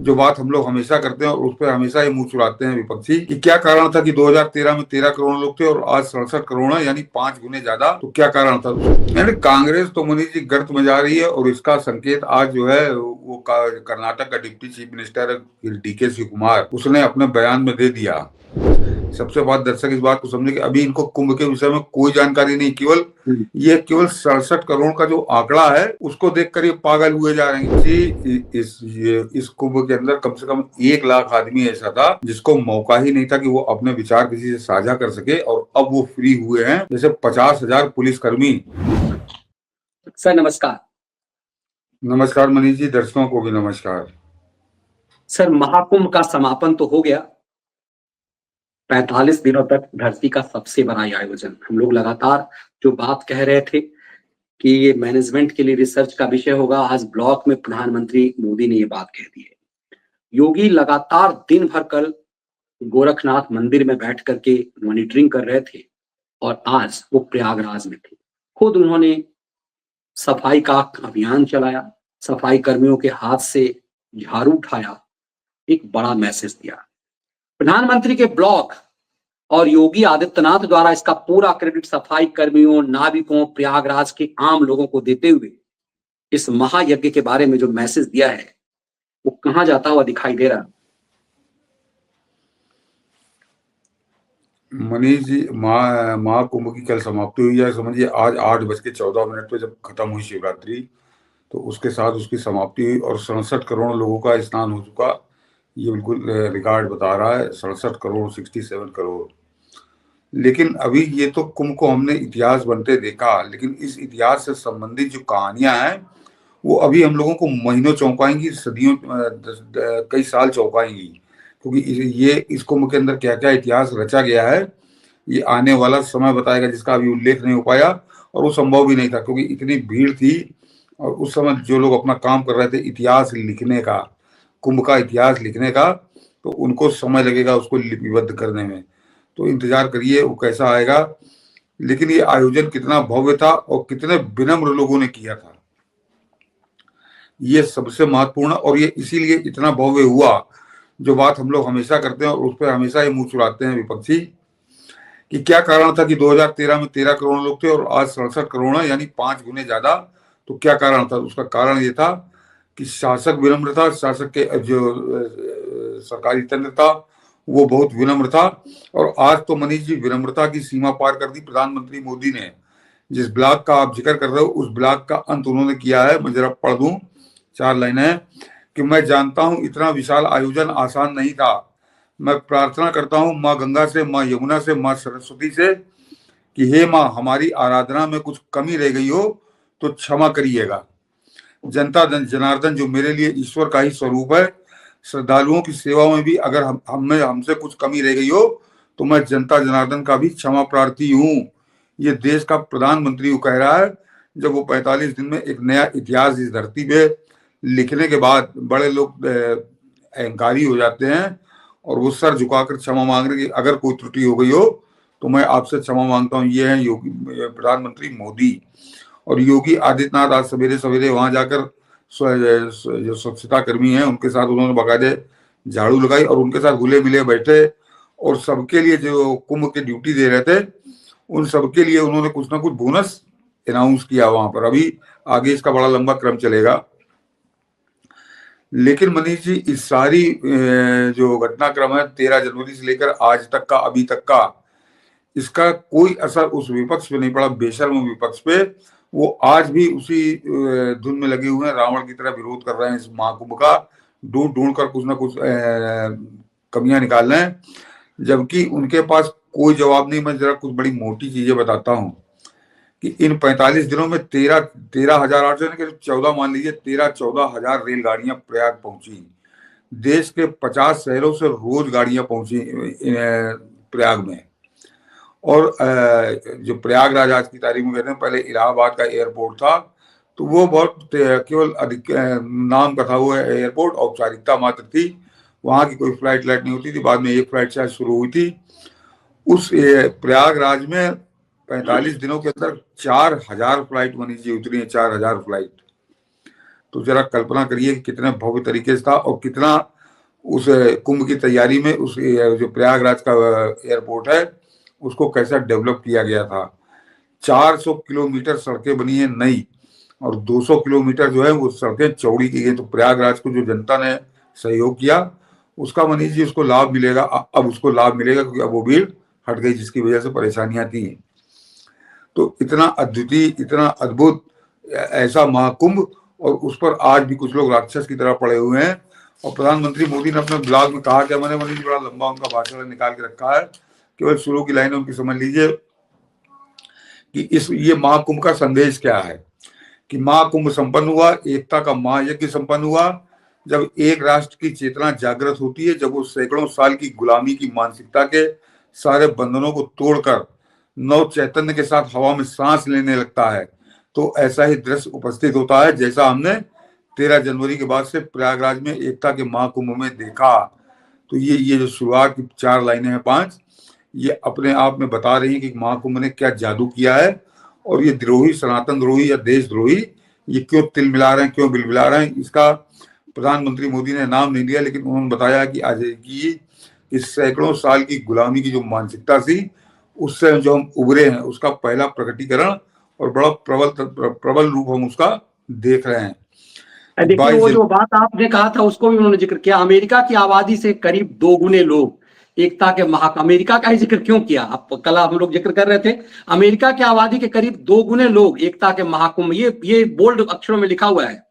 जो बात हम लोग हमेशा करते हैं और उस पर हमेशा ही मुंह चुराते हैं विपक्षी, कि क्या कारण था कि 2013 में 13 करोड़ लोग थे और आज 67 करोड़ है, यानी 5 गुने ज्यादा। तो क्या कारण था? यानी कांग्रेस तो मनीष जी गर्त में जा रही है और इसका संकेत आज जो है वो कर्नाटक का deputy chief minister DK Shivakumar, उसने अपने बयान में दे दिया। सबसे बात दर्शक इस बात को समझे कि अभी इनको कुंभ के विषय में कोई जानकारी नहीं, केवल 67 करोड़ का जो आंकड़ा है उसको देखकर ये पागल हुए जा रहे हैं जी। इस कुंभ के अंदर कम से कम 1 लाख आदमी ऐसा था जिसको मौका ही नहीं था कि वो अपने विचार किसी से साझा कर सके, और अब वो फ्री हुए हैं जैसे 50,000 पुलिसकर्मी। सर नमस्कार। नमस्कार मनीष जी, दर्शकों को भी नमस्कार। सर महाकुंभ का समापन तो हो गया, 45 दिनों तक धरती का सबसे बड़ा आयोजन। हम लोग लगातार जो बात कह रहे थे कि ये मैनेजमेंट के लिए रिसर्च का विषय होगा, आज ब्लॉक में प्रधानमंत्री मोदी ने ये बात कह दी है। योगी लगातार दिन भर कल गोरखनाथ मंदिर में बैठ करके मॉनिटरिंग कर रहे थे और आज वो प्रयागराज में थे। खुद उन्होंने सफाई का अभियान चलाया, सफाई कर्मियों के हाथ से झाड़ू उठाया, एक बड़ा मैसेज दिया। प्रधानमंत्री के ब्लॉक और योगी आदित्यनाथ द्वारा इसका पूरा क्रेडिट सफाई कर्मियों, नाविकों, प्रयागराज के आम लोगों को देते हुए इस महायज्ञ के बारे में जो मैसेज दिया है वो कहां जाता हुआ दिखाई दे रहा? मनीष जी, महाकुंभ की कल समाप्ति हुई है। समझिए आज 8:14 पे जब खत्म हुई शिवरात्रि, तो उसके साथ उसकी समाप्ति हुई और 67 करोड़ लोगों का स्नान हो चुका। ये बिल्कुल रिकॉर्ड बता रहा है, 67 करोड़, 67 करोड़। लेकिन अभी ये तो कुंभ को हमने इतिहास बनते देखा, लेकिन इस इतिहास से संबंधित जो कहानियां हैं वो अभी हम लोगों को महीनों चौंकाएंगी, सदियों, कई साल चौंकाएंगी, क्योंकि ये इस कुंभ के अंदर क्या क्या इतिहास रचा गया है ये आने वाला समय बताएगा, जिसका अभी उल्लेख नहीं हो पाया और वो संभव भी नहीं था क्योंकि इतनी भीड़ थी। और उस समय जो लोग अपना काम कर रहे थे इतिहास लिखने का, कुंभ का इतिहास लिखने का, तो उनको समय लगेगा उसको लिपिबद्ध करने में। तो इंतजार करिए वो कैसा आएगा। लेकिन ये आयोजन कितना भव्य था और कितने विनम्र लोगों ने किया था, ये सबसे महत्वपूर्ण। और ये इसीलिए इतना भव्य हुआ, जो बात हम लोग हमेशा करते हैं और उस पर हमेशा ही मुंह चुराते हैं विपक्षी, कि क्या कारण था कि 2013 में 13 करोड़ लोग थे और आज 67 करोड़ है, यानी 5 गुने ज्यादा। तो क्या कारण था? उसका कारण ये था कि शासक विनम्र था, शासक के जो सरकारी तंत्र था वो बहुत विनम्र था। और आज तो मनीष जी विनम्रता की सीमा पार कर दी प्रधानमंत्री मोदी ने। जिस ब्लॉग का आप जिक्र कर रहे हो उस ब्लॉग का अंत उन्होंने किया है, मैं जरा पढ़ दूं, 4 लाइनें, कि मैं जानता हूं इतना विशाल आयोजन आसान नहीं था। मैं प्रार्थना करता हूं माँ गंगा से, माँ यमुना से, माँ सरस्वती से कि हे माँ, हमारी आराधना में कुछ कमी रह गई हो तो क्षमा करिएगा। जनता जनार्दन जो मेरे लिए ईश्वर का ही स्वरूप है, श्रद्धालुओं की सेवा में भी अगर हमसे कुछ कमी रह गई हो तो मैं जनता जनार्दन का भी क्षमा प्रार्थी हूँ। ये देश का प्रधानमंत्री को कह रहा है, जब वो 45 दिन में एक नया इतिहास इस धरती पे लिखने के बाद बड़े लोग अहंकारी हो जाते हैं और वो सर झुकाकर क्षमा मांग रहे कि अगर कोई त्रुटि हो गई हो तो मैं आपसे क्षमा मांगता हूँ। ये है योगी प्रधानमंत्री मोदी। और योगी आदित्यनाथ आज सवेरे सवेरे वहां जाकर जो स्वच्छता कर्मी हैं उनके साथ उन्होंने बाकायदे झाड़ू लगाई और उनके साथ घुले मिले बैठे, और सबके लिए जो कुंभ की ड्यूटी दे रहे थे उन सबके लिए उन्होंने कुछ ना कुछ बोनस अनाउंस किया वहां पर। अभी आगे इसका बड़ा लंबा क्रम चलेगा। लेकिन मनीष जी, इस सारी जो घटनाक्रम है 13 जनवरी से लेकर आज तक का, अभी तक का, इसका कोई असर उस विपक्ष पे नहीं पड़ा, बेशर्म विपक्ष पे। वो आज भी उसी धुन में लगे हुए हैं, रावण की तरह विरोध कर रहे हैं इस महाकुंभ का, ढूंढ ढूंढ कर कुछ ना कुछ कमियां निकाल रहे हैं, जबकि उनके पास कोई जवाब नहीं। मैं जरा कुछ बड़ी मोटी चीजें बताता हूँ कि इन 45 दिनों में 13,000 14 मान लीजिए, 13-14 हजार रेलगाड़ियां प्रयाग पहुंची। देश के 50 शहरों से रोज गाड़ियां पहुंची प्रयाग में। और जो प्रयागराज आज की तारीख में कहते हैं, पहले इलाहाबाद का एयरपोर्ट था, तो वो बहुत केवल अधिक नाम का था वो एयरपोर्ट, औपचारिकता मात्र थी, वहां की कोई फ्लाइट नहीं होती थी। बाद में एक फ्लाइट शायद शुरू हुई थी। उस प्रयागराज में 45 दिनों के अंदर 4,000 फ्लाइट मनीष जी उतरी है, 4,000 फ्लाइट। तो जरा कल्पना करिए कि कितने भव्य तरीके से था और कितना उस कुंभ की तैयारी में उस जो प्रयागराज का एयरपोर्ट है उसको कैसा डेवलप किया गया था। 400 किलोमीटर सड़कें बनी है नई, और 200 किलोमीटर जो है वो सड़कें चौड़ी की गई। तो प्रयागराज को जो जनता ने सहयोग किया उसका मनीष जी उसको लाभ मिलेगा। अब उसको लाभ मिलेगा क्योंकि अब वो भीड़ हट गई जिसकी वजह से परेशानियां थी। तो इतना अद्वितीय, इतना अद्भुत ऐसा महाकुंभ, और उस पर आज भी कुछ लोग राक्षस की तरह पड़े हुए हैं। और प्रधानमंत्री मोदी ने अपने ब्लॉग में कहा कि मैंने मनीष बड़ा लंबा उनका भाषण निकाल के रखा है, केवल शुरू की लाइनें उनकी समझ लीजिए कि ये महाकुंभ का संदेश क्या है। कि महाकुंभ संपन्न हुआ, एकता का महायज्ञ संपन्न हुआ, जब एक राष्ट्र की चेतना जागृत होती है, जब वो सैकड़ों साल की गुलामी की मानसिकता के सारे बंधनों को तोड़कर नव चैतन्य के साथ हवा में सांस लेने लगता है। तो ऐसा ही दृश्य उपस्थित होता है जैसा हमने 13 जनवरी के बाद से प्रयागराज में एकता के महाकुंभ में देखा। तो ये जो शुरुआत की 4 लाइनें हैं 5, ये अपने आप में बता रही है कि महाकुंभ ने क्या जादू किया है, और ये द्रोही, सनातन द्रोही या देशद्रोही ये क्यों तिल मिला रहे हैं, क्यों बिलबिला रहे हैं, इसका प्रधानमंत्री मोदी ने नाम नहीं लिया, लेकिन उन्होंने बताया कि आज की इस सैकड़ों साल की गुलामी की जो मानसिकता थी उससे जो हम उभरे हैं उसका पहला प्रकटीकरण और बड़ा प्रबल रूप हम उसका देख रहे हैं। देखिए वो जो बात आपने कहा था उसको भी उन्होंने जिक्र किया, अमेरिका की आबादी से करीब 2 गुने लोग एकता के अमेरिका का ही जिक्र क्यों किया? आप कल हम लोग जिक्र कर रहे थे, अमेरिका की आबादी के करीब 2 गुने लोग एकता के महाकुंभ, ये बोल्ड अक्षरों में लिखा हुआ है,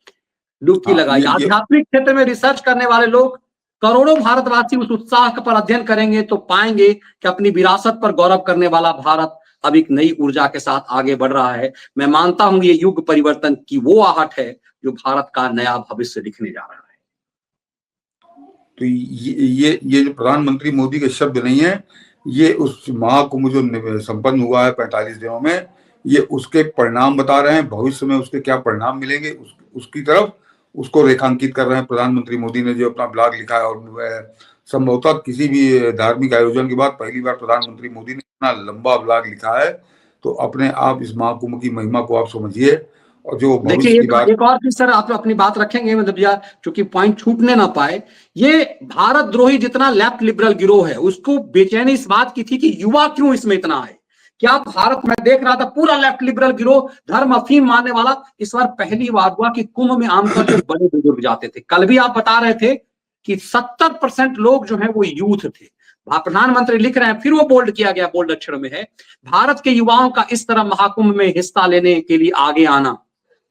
डुबकी लगाई। आध्यात्मिक क्षेत्र में रिसर्च करने वाले लोग करोड़ों भारतवासी उस उत्साह पर अध्ययन करेंगे तो पाएंगे कि अपनी विरासत पर गौरव करने वाला भारत अब एक नई ऊर्जा के साथ आगे बढ़ रहा है। मैं मानता हूं ये युग परिवर्तन की वो आहट है जो भारत का नया भविष्य दिखने जा रहा है। तो ये जो प्रधानमंत्री मोदी के शब्द नहीं है, ये उस महाकुंभ जो संपन्न हुआ है 45 दिनों में, ये उसके परिणाम बता रहे हैं। भविष्य में उसके क्या परिणाम मिलेंगे उसकी तरफ उसको रेखांकित कर रहे हैं। प्रधानमंत्री मोदी ने जो अपना ब्लॉग लिखा है, और संभवतः किसी भी धार्मिक आयोजन के बाद पहली बार प्रधानमंत्री मोदी ने इतना लंबा ब्लॉग लिखा है। तो अपने आप इस महाकुंभ की महिमा को आप समझिए। और जो देखिए एक और चीज सर आप अपनी बात रखेंगे, मतलब यार चूंकि पॉइंट छूटने ना पाए, ये भारत द्रोही जितना लेफ्ट लिबरल गिरोह है उसको बेचैनी इस बात की थी कि युवा क्यों इसमें इतना है। क्या भारत में देख रहा था पूरा लेफ्ट लिबरल गिरोह धर्म अफीम मानने वाला। इस बार पहली बार हुआ कि कुंभ में आमतौर पर बड़े बुजुर्ग जाते थे। कल भी आप बता रहे थे कि 70% लोग जो है वो यूथ थे। प्रधानमंत्री लिख रहे हैं, फिर वो बोल्ड किया गया, बोल्ड अक्षरों में है, भारत के युवाओं का इस तरह महाकुंभ में हिस्सा लेने के लिए आगे आना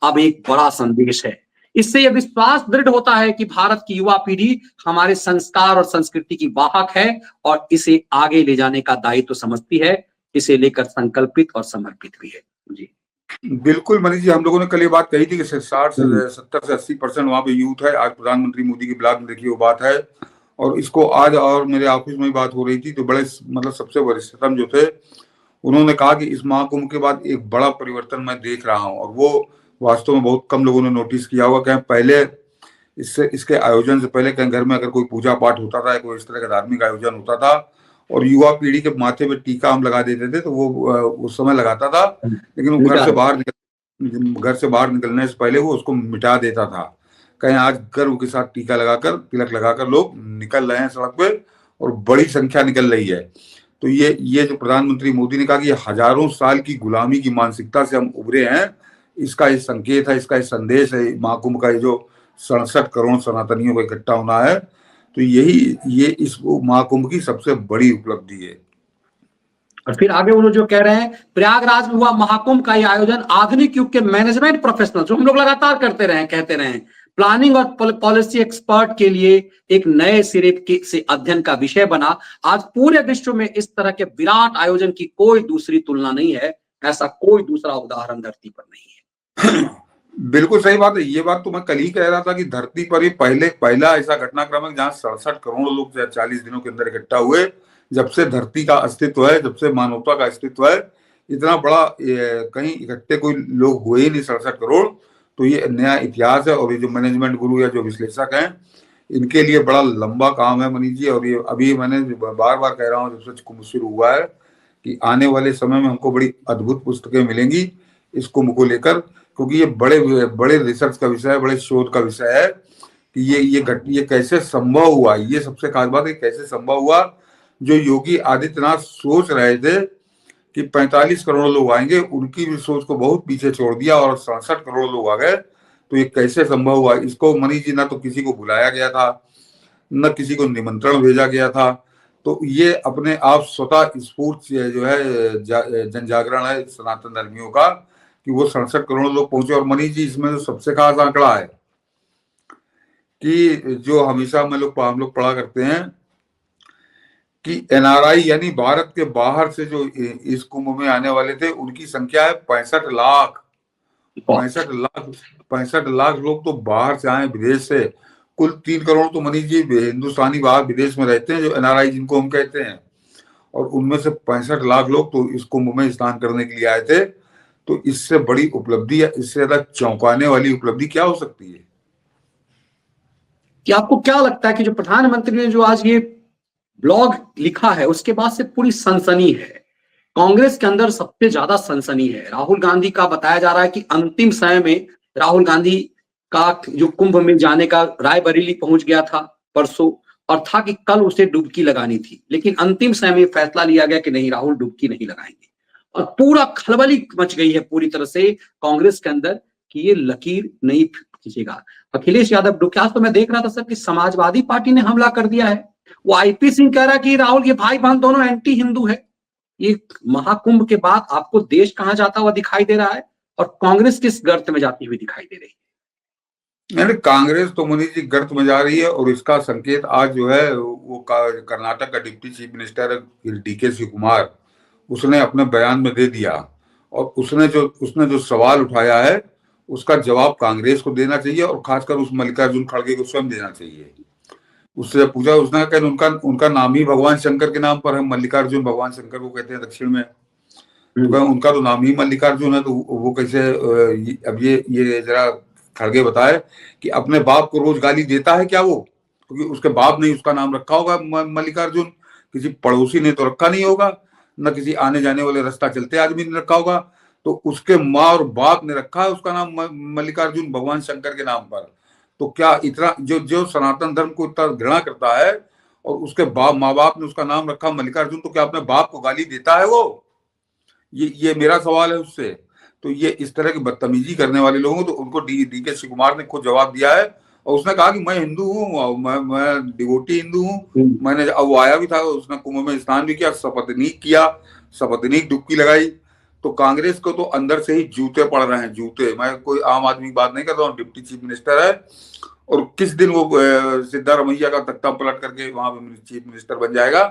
अब एक बड़ा संदेश है। इससे यह विश्वास दृढ़ होता है कि भारत की युवा पीढ़ी हमारे संस्कार और संस्कृति की वाहक है और इसे आगे ले जाने का दायित्व समझती है, इसे लेकर संकल्पित और समर्पित भी है। जी बिल्कुल मनीष जी, हम लोगों ने कल ये बात कही थी कि 60 से 70 से 80% वहां पे यूथ है। आज प्रधानमंत्री मोदी की ब्लॉग में देखिए वो बात है, और इसको आज और मेरे ऑफिस में बात हो रही थी तो बड़े मतलब सबसे वरिष्ठतम जो थे उन्होंने कहा कि इस महाकुंभ के बाद एक बड़ा परिवर्तन मैं देख रहा हूँ, और वो वास्तव में बहुत कम लोगों ने नोटिस किया होगा। कहीं पहले इसके आयोजन से पहले कहीं घर में अगर कोई पूजा पाठ होता था, कोई इस तरह का धार्मिक आयोजन होता था और युवा पीढ़ी के माथे पे टीका हम लगा देते थे तो वो उस समय लगाता था, लेकिन वो घर से बाहर निकलने से पहले वो उसको मिटा देता था। कहीं आज गर्व के साथ टीका लगाकर, तिलक लगाकर लोग निकल रहे हैं सड़क पे, और बड़ी संख्या निकल रही है। तो ये जो प्रधानमंत्री मोदी ने कहा कि हजारों साल की गुलामी की मानसिकता से हम उभरे हैं, इसका ये संकेत है, इसका ये संदेश है। महाकुंभ का जो 67 करोड़ सनातनियों का इकट्ठा होना है, तो ये इस महाकुंभ की सबसे बड़ी उपलब्धि है। और फिर आगे वो जो कह रहे हैं, प्रयागराज में हुआ महाकुंभ का ये आयोजन आधुनिक युग के मैनेजमेंट प्रोफेशनल जो हम लोग लगातार कहते रहे प्लानिंग और पॉलिसी एक्सपर्ट के लिए एक नए सिरे से अध्ययन का विषय बना। आज पूरे विश्व में इस तरह के विराट आयोजन की कोई दूसरी तुलना नहीं है, ऐसा कोई दूसरा उदाहरण धरती पर नहीं है। बिल्कुल सही बात है। ये बात तो मैं कल ही कह रहा था कि धरती पर ही पहला ऐसा घटनाक्रम है जहां 67 करोड़ लोग 40 दिनों के अंदर इकट्ठा हुए। जब से धरती का अस्तित्व है, जब से मानवता का अस्तित्व है, इतना बड़ा कहीं इकट्ठे कोई लोग हुए ही नहीं 67 करोड़। तो ये नया इतिहास है, और ये जो मैनेजमेंट गुरु या जो विश्लेषक हैं इनके लिए बड़ा लंबा काम है मनीष जी। और ये अभी मैंने बार बार कह रहा हूँ जब से कुंभ शुरू हुआ है कि आने वाले समय में हमको बड़ी अद्भुत पुस्तकें मिलेंगी इस कुंभ को लेकर, क्योंकि ये बड़े रिसर्च का विषय है, बड़े शोध का विषय है। कि ये कैसे संभव हुआ। ये सबसे खास बात है, कैसे संभव हुआ। जो योगी आदित्यनाथ सोच रहे थे कि 45 करोड़ लोग आएंगे, उनकी भी सोच को बहुत पीछे छोड़ दिया और 67 करोड़ लोग आ गए। तो ये कैसे संभव हुआ। इसको मनीष जी, ना तो किसी को बुलाया गया था, न किसी को निमंत्रण भेजा गया था। तो ये अपने आप स्वतः स्फूर्त जो है जन जागरण है सनातन धर्मियों का, कि वो 67 करोड़ लोग पहुंचे। और मनीष जी, इसमें जो सबसे खास आंकड़ा है कि जो हमेशा हम लोग पढ़ा करते हैं कि एनआरआई यानी भारत के बाहर से जो इस कुंभ में आने वाले थे, उनकी संख्या है 65 लाख। 65 लाख लोग तो बाहर से आए, विदेश से। कुल 3 करोड़ तो मनीष जी हिंदुस्तानी बाहर विदेश में रहते हैं, जो एनआरआई जिनको हम कहते हैं। और उनमें से 65 लाख लोग तो इस कुंभ में स्नान करने के लिए आए थे। तो इससे बड़ी उपलब्धि या इससे ज्यादा चौंकाने वाली उपलब्धि क्या हो सकती है। कि आपको क्या लगता है कि जो प्रधानमंत्री ने जो आज ये ब्लॉग लिखा है, उसके बाद से पूरी सनसनी है, कांग्रेस के अंदर सबसे ज्यादा सनसनी है। राहुल गांधी का बताया जा रहा है कि अंतिम समय में राहुल गांधी का जो कुंभ में जाने का रायबरेली पहुंच गया था परसों, और था कि कल उसे डुबकी लगानी थी, लेकिन अंतिम समय में फैसला लिया गया कि नहीं, राहुल डुबकी नहीं लगाएंगे। और पूरा खलबली मच गई है पूरी तरह से कांग्रेस के अंदर कि ये लकीर नहीं खींचेगा। अखिलेश यादव डुबकी, आज तो मैं देख रहा था सर कि समाजवादी पार्टी ने हमला कर दिया है। वो आईपी सिंह कह रहा है कि राहुल ये भाई बहन दोनों एंटी हिंदू है। ये महाकुंभ के बाद आपको देश कहां जाता हुआ दिखाई दे रहा है और कांग्रेस किस गर्त में जाती हुई दिखाई दे रही है। यानी कांग्रेस तो मनीष जी गर्त में जा रही है, और इसका संकेत आज जो है वो कर्नाटक का deputy chief minister DK Shiva Kumar, उसने अपने बयान में दे दिया। और उसने जो सवाल उठाया है उसका जवाब कांग्रेस को देना चाहिए, और खासकर उस मल्लिकार्जुन खड़गे को स्वयं देना चाहिए। उससे पूछा, उसने कहा उनका नाम ही भगवान शंकर के नाम पर है। मल्लिकार्जुन भगवान शंकर को कहते हैं दक्षिण में, तो उनका तो नाम ही मल्लिकार्जुन है। तो वो कैसे, अब ये जरा खड़गे बताए कि अपने बाप को रोज गाली देता है क्या वो, क्योंकि उसके बाप ने उसका नाम रखा होगा मल्लिकार्जुन, किसी पड़ोसी ने तो रखा नहीं होगा, न किसी आने जाने वाले रास्ता चलते आदमी ने रखा होगा। तो उसके माँ और बाप ने रखा है उसका नाम मल्लिकार्जुन भगवान शंकर के नाम पर। तो क्या इतना जो सनातन धर्म को इतना घृणा करता है और उसके माँ बाप ने उसका नाम रखा मल्लिकार्जुन, तो क्या अपने बाप को गाली देता है वो। ये मेरा सवाल है उससे। तो ये इस तरह की बदतमीजी करने वाले लोगों, तो उनको डीके शिव कुमार ने खुद जवाब दिया है। और उसने कहा कि मैं हिंदू हूँ, मैं डिवोटी हिंदू हूँ। मैंने, अब वो आया भी था, उसने कुंभ में स्नान भी किया, शपथनीक किया, शपथनीक डुबकी लगाई। तो कांग्रेस को तो अंदर से ही जूते पड़ रहे हैं, जूते। मैं कोई आम आदमी की बात नहीं कर रहा हूँ, डिप्टी चीफ मिनिस्टर है। और किस दिन वो सिद्धारमैया का तख्ता पलट करके वहां पे चीफ मिनिस्टर बन जाएगा,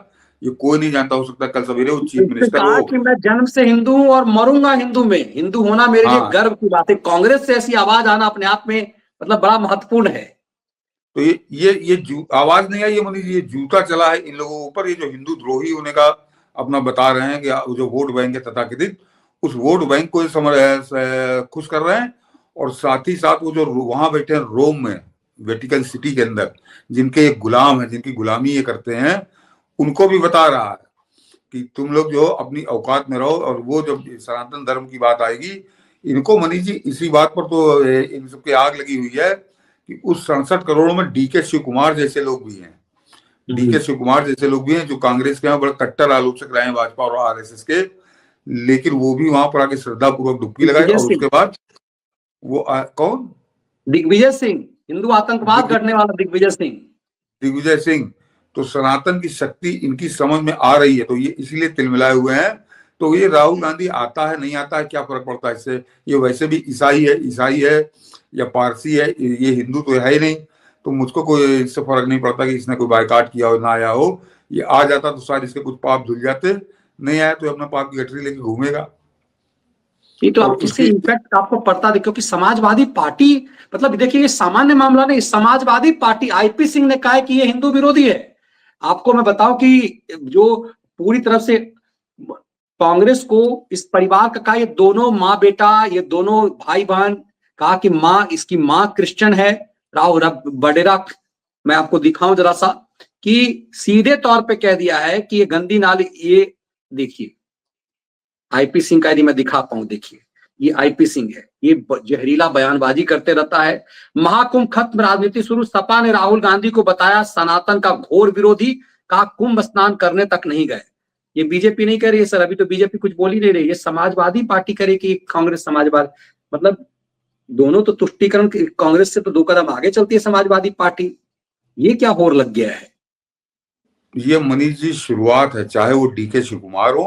ये कोई नहीं जानता। हो सकता है कल सवेरे वो चीफ मिनिस्टर हो। कि मैं जन्म से हिंदू हूं और मरूंगा हिंदू में, हिंदू होना मेरे लिए गर्व की बात है। कांग्रेस से ऐसी आवाज आना अपने आप में मतलब बड़ा महत्वपूर्ण है। तो ये आवाज नहीं आई है मनीष जी, ये जूता चला है इन लोगों के ऊपर। ये जो हिंदू द्रोही होने का अपना बता रहे हैं कि जो वोट बैंक है तथाकथित, उस वोट बैंक को खुश कर रहे हैं। और साथ ही साथ वो जो वहां बैठे हैं रोम में, वेटिकन सिटी के अंदर, जिनके एक गुलाम है, जिनकी गुलामी ये करते हैं, उनको भी बता रहा है कि तुम लोग जो अपनी औकात में रहो। और वो जब सनातन धर्म की बात आएगी, इनको मनीष जी इसी बात पर तो इन सबकी आग लगी हुई है कि उस 67 करोड़ में डीके शिव कुमार जैसे लोग भी हैं। डीके शिव कुमार जैसे लोग भी हैं जो कांग्रेस के यहाँ बड़े कट्टर आलोचक रहे हैं, भाजपा और आरएसएस के। लेकिन वो भी वहां पर आके श्रद्धा पूर्वक डुबकी लगाए। और उसके बाद वो कौन, दिग्विजय सिंह, हिंदू आतंकवाद करने वाला दिग्विजय सिंह। तो सनातन की शक्ति इनकी समझ में आ रही है, तो ये इसीलिए तिलमिलाए हुए हैं। तो ये राहुल गांधी आता है नहीं आता है क्या फर्क पड़ता है इससे। ये वैसे भी ईसाई है या पारसी है, ये हिंदू तो है ही नहीं। तो मुझको कोई इससे फर्क नहीं पड़ता कि इसने कोई बायकाट किया हो ना आया हो। ये आ जाता तो शायद इसके कुछ पाप धुल जाते, नहीं आया तो अपना पाप की गठरी लेके घूमेगा। ये तो आप इससे इम्पैक्ट आपको पड़ता है, क्योंकि समाजवादी पार्टी, मतलब देखिए ये सामान्य मामला नहीं, समाजवादी पार्टी आईपी सिंह ने कहा है कि ये हिंदू विरोधी है। आपको मैं बताऊं कि जो पूरी तरफ से कांग्रेस को इस परिवार का कहा, ये दोनों माँ बेटा, ये दोनों भाई बहन, कहा कि माँ, इसकी माँ क्रिश्चियन है, राव बडेरा। मैं आपको दिखाऊं जरा सा कि सीधे तौर पे कह दिया है कि ये गंदी नाली, ये देखिए आईपी सिंह का, यदि मैं दिखा पाऊं, देखिए ये आईपी सिंह है, ये जहरीला बयानबाजी करते रहता है। महाकुंभ खत्म, राजनीति शुरू। सपा ने राहुल गांधी को बताया सनातन का घोर विरोधी, कहा कुंभ स्नान करने तक नहीं गए। ये बीजेपी नहीं कह रही है सर, अभी तो बीजेपी कुछ बोल ही नहीं रही, ये समाजवादी पार्टी करे कि कांग्रेस समाजवादी, मतलब दोनों तो तुष्टीकरण, कांग्रेस से तो 2 कदम आगे चलती है समाजवादी पार्टी। ये क्या होर लग गया है? ये मनीष जी शुरुआत है, चाहे वो डीके शिव कुमार हो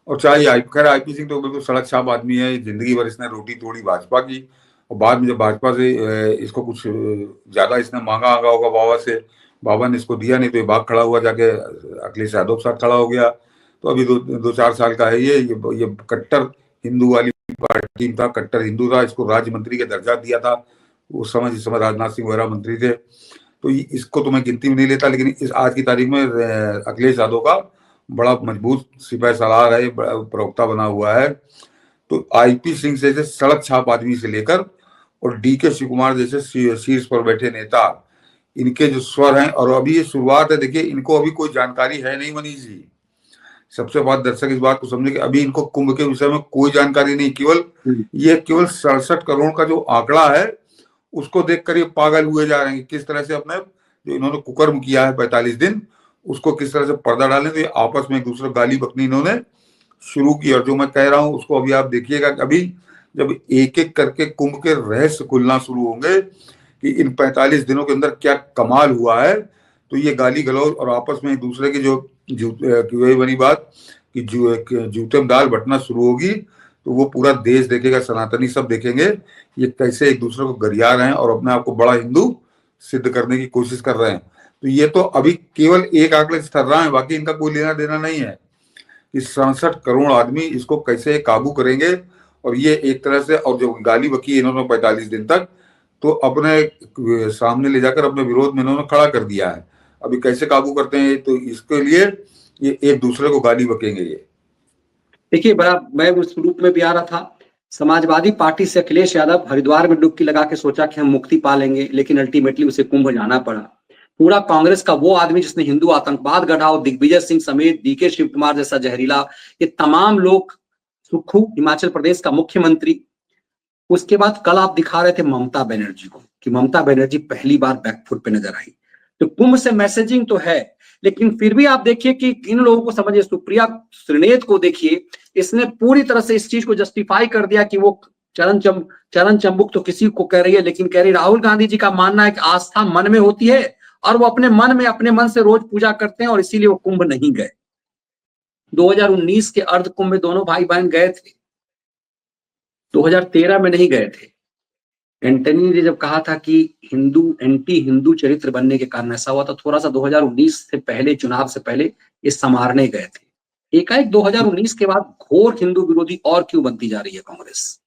और चाहे खैर आईपी सिंह तो बिल्कुल सड़क छाप आदमी है। जिंदगी भर इसने रोटी तोड़ी भाजपा की, और बाद में जब भाजपा से इसको कुछ ज्यादा इसने मांगा आगा होगा बाबा से, बाबा ने इसको दिया नहीं तो ये भाग खड़ा हुआ, जाके अखिलेश यादव के साथ खड़ा हो गया। तो अभी 2-4 साल का है ये कट्टर हिंदू वाली पार्टी था, कट्टर हिंदू था। इसको राज्य मंत्री का दर्जा दिया था उस समय, जिस समय राजनाथ सिंह वगैरह मंत्री थे। तो इसको तो मैं गिनती में नहीं लेता, लेकिन इस आज की तारीख में अखिलेश यादव का बड़ा मजबूत सिपाही सालार है, प्रवक्ता बना हुआ है। तो आईपी सिंह जैसे सड़क छाप आदमी से लेकर और डीके शिव कुमार जैसे शीर्ष पर बैठे नेता, इनके जो स्वर हैं, और अभी ये शुरुआत है। देखिए, इनको अभी कोई जानकारी है नहीं मनीष जी। सबसे बात दर्शक इस बात को समझे कि अभी इनको कुंभ के विषय में कोई जानकारी नहीं, केवल 67 करोड़ का जो आंकड़ा है उसको देखकर ये पागल हुए जा रहे हैं। किस तरह से अपने जो इन्होंने कुकर्म किया है 45 दिन, उसको किस तरह से पर्दा डालें। तो ये आपस में एक दूसरे गाली बकनी इन्होंने शुरू की। और जो मैं कह रहा हूं उसको अभी आप देखिएगा, अभी जब एक एक करके कुंभ के रहस्य खुलना शुरू होंगे कि इन 45 दिनों के अंदर क्या कमाल हुआ है, तो ये गाली गलौज और आपस में एक दूसरे की जो वही बनी बात कि जूते में दाल बटना शुरू होगी, तो वो पूरा देश देखेगा, सनातनी सब देखेंगे ये कैसे एक दूसरे को गरिया रहे हैं और अपने आप को बड़ा हिंदू सिद्ध करने की कोशिश कर रहे हैं। तो ये तो अभी केवल एक आंकड़े से ठहर रहा है, बाकी इनका कोई लेना देना नहीं है कि 67 करोड़ आदमी इसको कैसे काबू करेंगे। और ये एक तरह से, और जो गाली बकी इन्होंने 45 दिन तक, तो अपने सामने ले जाकर अपने विरोध में इन्होंने खड़ा कर दिया है। अभी कैसे काबू करते हैं, तो इसके लिए ये एक दूसरे को गाली बकेंगे। ये देखिए, बड़ा मैं उस रूप में भी आ रहा था। समाजवादी पार्टी से अखिलेश यादव हरिद्वार में डुबकी लगा के सोचा कि हम मुक्ति पा लेंगे, लेकिन अल्टीमेटली उसे कुंभ जाना पड़ा। पूरा कांग्रेस का वो आदमी जिसने हिंदू आतंकवाद गढ़ा, और दिग्विजय सिंह समेत डीके शिव कुमार जैसा जहरीला, ये तमाम लोग, सुक्खू हिमाचल प्रदेश का मुख्यमंत्री। उसके बाद कल आप दिखा रहे थे ममता बनर्जी को, कि ममता बनर्जी पहली बार बैकफुट पे नजर आई। तो कुंभ से मैसेजिंग तो है, लेकिन फिर भी आप देखिए कि इन लोगों को समझिए, सुप्रिया श्रीनेत को देखिए, इसने पूरी तरह से इस चीज को जस्टिफाई कर दिया कि वो चरण चंबुक तो किसी को कह रही है, लेकिन कह रही राहुल गांधी जी का मानना है कि आस्था मन में होती है, और वो अपने मन से रोज पूजा करते हैं, और इसीलिए वो कुंभ नहीं गए। 2019 के अर्ध कुंभ में दोनों भाई बहन गए थे, 2013 में नहीं गए थे। एंटनी ने जब कहा था कि एंटी हिंदू चरित्र बनने के कारण ऐसा हुआ, तो थोड़ा सा 2019 से पहले, चुनाव से पहले ये संवारने गए थे। एकाएक 2019 के बाद घोर हिंदू विरोधी और क्यों बनती जा रही है कांग्रेस?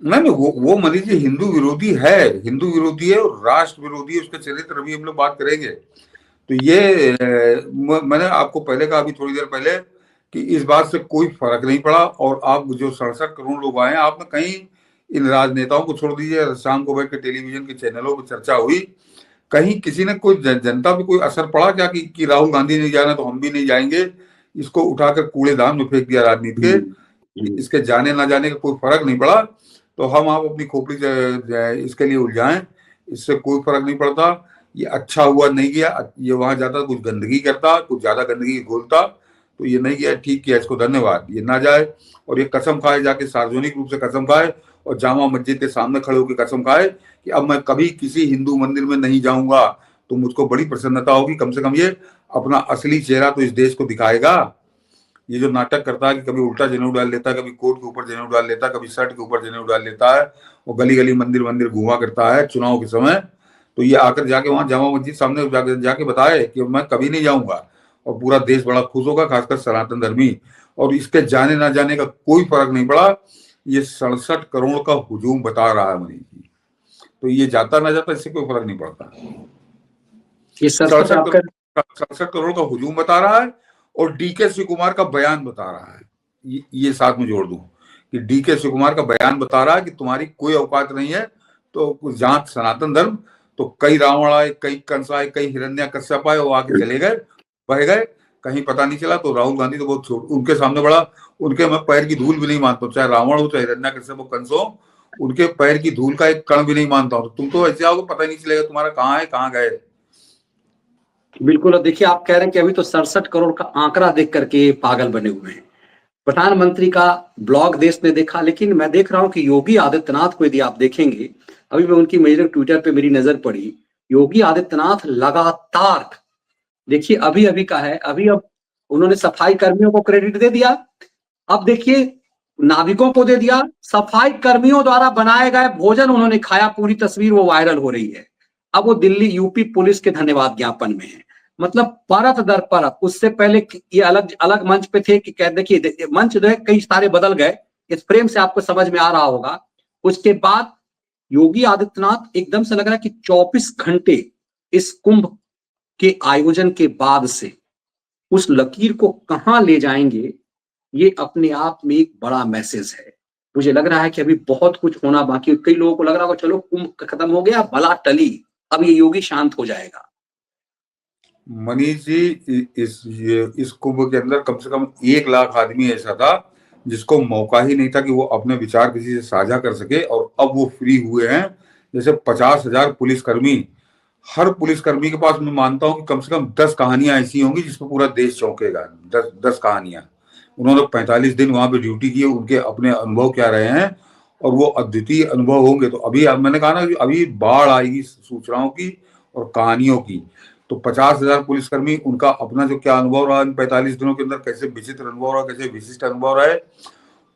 नहीं, वो मनीष जी हिंदू विरोधी है, हिंदू विरोधी है और राष्ट्र विरोधी है। उसके चरित्र अभी हम लोग बात करेंगे। तो ये मैंने आपको पहले कहा, अभी थोड़ी देर पहले, कि इस बात से कोई फर्क नहीं पड़ा। और आप जो 67 करोड़ लोग आए हैं, आपने कहीं इन राजनेताओं को छोड़ दीजिए, शाम को बैठ के टेलीविजन के चैनलों पर चर्चा हुई, कहीं किसी ने कोई जनता पे कोई असर पड़ा क्या कि राहुल गांधी नहीं जाना तो हम भी नहीं जाएंगे? इसको उठाकर कूड़ेदान में फेंक दिया राजनीति के। इसके जाने ना जाने का कोई फर्क नहीं पड़ा। तो हम आप अपनी खोपड़ी इसके लिए उलझाएं, इससे कोई फर्क नहीं पड़ता। ये अच्छा हुआ नहीं गया, ये वहां जाता कुछ गंदगी करता, कुछ ज्यादा गंदगी घोलता, तो ये नहीं गया, ठीक किया, इसको धन्यवाद। ये ना जाए और ये कसम खाए, जाके सार्वजनिक रूप से कसम खाए और जामा मस्जिद के सामने खड़े होकर कसम खाए कि अब मैं कभी किसी हिंदू मंदिर में नहीं जाऊंगा। तो मुझको बड़ी प्रसन्नता होगी। कम से कम ये अपना असली चेहरा तो इस देश को दिखाएगा। ये जो नाटक करता है कि कभी उल्टा जनेऊ डाल लेता है, कभी कोट के ऊपर जनेऊ डाल लेता है, कभी शर्ट के ऊपर जनेऊ डाल लेता है, और गली गली मंदिर मंदिर घुमा करता है चुनाव के समय, तो ये आकर जाके वहां जामा मस्जिद सामने जाके बताए कि मैं कभी नहीं जाऊंगा, और पूरा देश बड़ा खुश होगा, खासकर सनातन धर्मी। और इसके जाने ना जाने का कोई फर्क नहीं पड़ा। ये 67 करोड़ का हुजूम बता रहा है मनीष जी, तो ये जाता ना जाता इससे कोई फर्क नहीं पड़ता। ये 67 करोड़ का हुजूम बता रहा है और डीके शिव कुमार का बयान बता रहा है। ये साथ में जोड़ दूं कि डीके शिव कुमार का बयान बता रहा है कि तुम्हारी कोई औकात नहीं है। तो जहां सनातन धर्म, तो कई रावण आए, कई कंस आए, कई हिरण्यकश्यप आए, वो आके चले गए, बह गए, कहीं पता नहीं चला। तो राहुल गांधी तो बहुत उनके सामने बड़ा उनके मैं पैर की धूल भी नहीं मानता हूँ, चाहे रावण हो, चाहे हिरण्यकश्यप हो, कंस हो, उनके पैर की धूल का एक कण भी नहीं मानता हूँ। तुम तो ऐसे आओगे पता ही नहीं चलेगा तुम्हारा कहाँ है कहाँ गए। बिल्कुल। और देखिए, आप कह रहे हैं कि अभी तो 67 करोड़ का आंकड़ा देख करके पागल बने हुए हैं। प्रधानमंत्री का ब्लॉग देश ने देखा, लेकिन मैं देख रहा हूं कि योगी आदित्यनाथ को यदि आप देखेंगे, अभी मैं उनकी मेजर ट्विटर पे मेरी नजर पड़ी, योगी आदित्यनाथ लगातार, देखिए अभी अभी का है, अभी अब उन्होंने सफाई कर्मियों को क्रेडिट दे दिया, अब देखिए नाविकों को दे दिया, सफाई कर्मियों द्वारा बनाए गए भोजन उन्होंने खाया, पूरी तस्वीर वो वायरल हो रही है। अब वो दिल्ली यूपी पुलिस के धन्यवाद ज्ञापन में है। मतलब परत दर परत, उससे पहले ये अलग अलग मंच पे थे कि देखिए मंच जो है कई सारे बदल गए, इस फ्रेम से आपको समझ में आ रहा होगा। उसके बाद योगी आदित्यनाथ एकदम से लग रहा है कि 24 घंटे इस कुंभ के आयोजन के बाद से उस लकीर को कहां ले जाएंगे, ये अपने आप में एक बड़ा मैसेज है। मुझे लग रहा है कि अभी बहुत कुछ होना बाकी है। कई लोगों को लग रहा होगा चलो कुंभ खत्म हो गया, भला टली, अब ये योगी शांत हो जाएगा। मनीष जी, इस कुंभ के अंदर कम से कम 1 लाख आदमी ऐसा था जिसको मौका ही नहीं था कि वो अपने विचार किसी से साझा कर सके, और अब वो फ्री हुए हैं। जैसे 50,000 पुलिसकर्मी, हर पुलिसकर्मी के पास मैं मानता हूं कि कम से कम 10 कहानियां ऐसी होंगी जिसमें पूरा देश चौंकेगा। 10 कहानियां। उन्होंने 45 दिन वहां पे ड्यूटी की, उनके अपने अनुभव क्या रहे हैं और वो अद्वितीय अनुभव होंगे। तो अभी मैंने कहा ना कि अभी बाढ़ आएगी सूचनाओं की और कहानियों की। तो 50,000 पुलिसकर्मी, उनका अपना जो क्या अनुभव रहा इन 45 दिनों के अंदर, कैसे विचित्र अनुभव रहा, कैसे विशिष्ट अनुभव रहा है,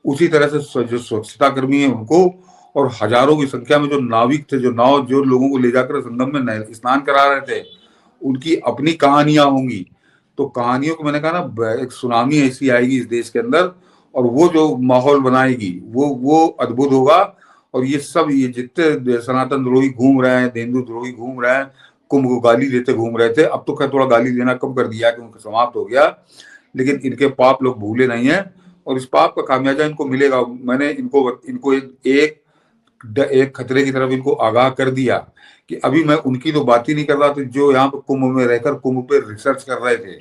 उसी तरह से जो स्वच्छता कर्मी है उनको, और हजारों की संख्या में जो नाविक थे, जो नाव जो लोगों को ले जाकर संगम में स्नान करा रहे थे, उनकी अपनी कहानियां होंगी। तो कहानियों को मैंने कहा ना, एक सुनामी ऐसी आएगी इस देश के अंदर, और वो जो माहौल बनाएगी वो अद्भुत होगा। और ये सब, ये जितने सनातन द्रोही घूम रहे हैं, हिंदू द्रोही घूम रहे हैं, कुंभ को गाली देते घूम रहे थे, अब तो खैर थोड़ा गाली देना कम कर दिया कि उनका समाप्त हो गया, लेकिन इनके पाप लोग भूले नहीं है, और इस पाप का खामियाजा इनको मिलेगा। मैंने इनको एक खतरे की तरफ इनको आगाह कर दिया कि अभी मैं उनकी तो बात ही नहीं कर रहा था जो यहाँ पे कुंभ में रहकर कुंभ पे रिसर्च कर रहे थे,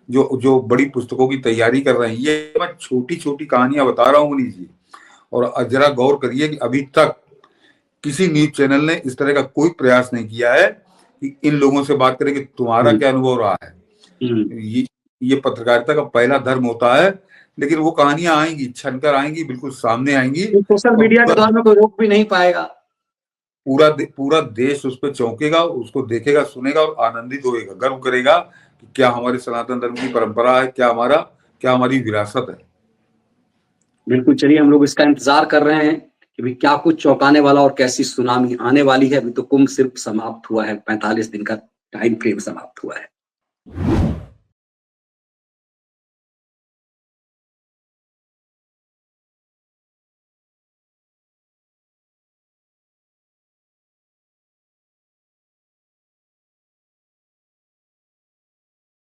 जो जो बड़ी पुस्तकों की तैयारी कर रहे हैं। ये मैं छोटी छोटी कहानियां बता रहा हूँ मनीष जी। और जरा गौर करिए कि अभी तक किसी न्यूज चैनल ने इस तरह का कोई प्रयास नहीं किया है कि इन लोगों से बात करें कि तुम्हारा क्या अनुभव रहा है। ये पत्रकारिता का पहला धर्म होता है, लेकिन वो कहानियां आएंगी, छनकर आएंगी, बिल्कुल सामने आएंगी, सोशल मीडिया के दौर में कोई रोक भी नहीं पाएगा। पूरा देश उस पर चौंकेगा, उसको देखेगा, सुनेगा और आनंदित होएगा, गर्व करेगा कि क्या हमारे सनातन धर्म की परंपरा है, क्या हमारी विरासत है। बिल्कुल, चलिए हम लोग इसका इंतजार कर रहे हैं कि भाई क्या कुछ चौंकाने वाला और कैसी सुनामी आने वाली है। अभी तो कुंभ सिर्फ समाप्त हुआ है, 45 दिन का टाइम फ्रेम समाप्त हुआ है।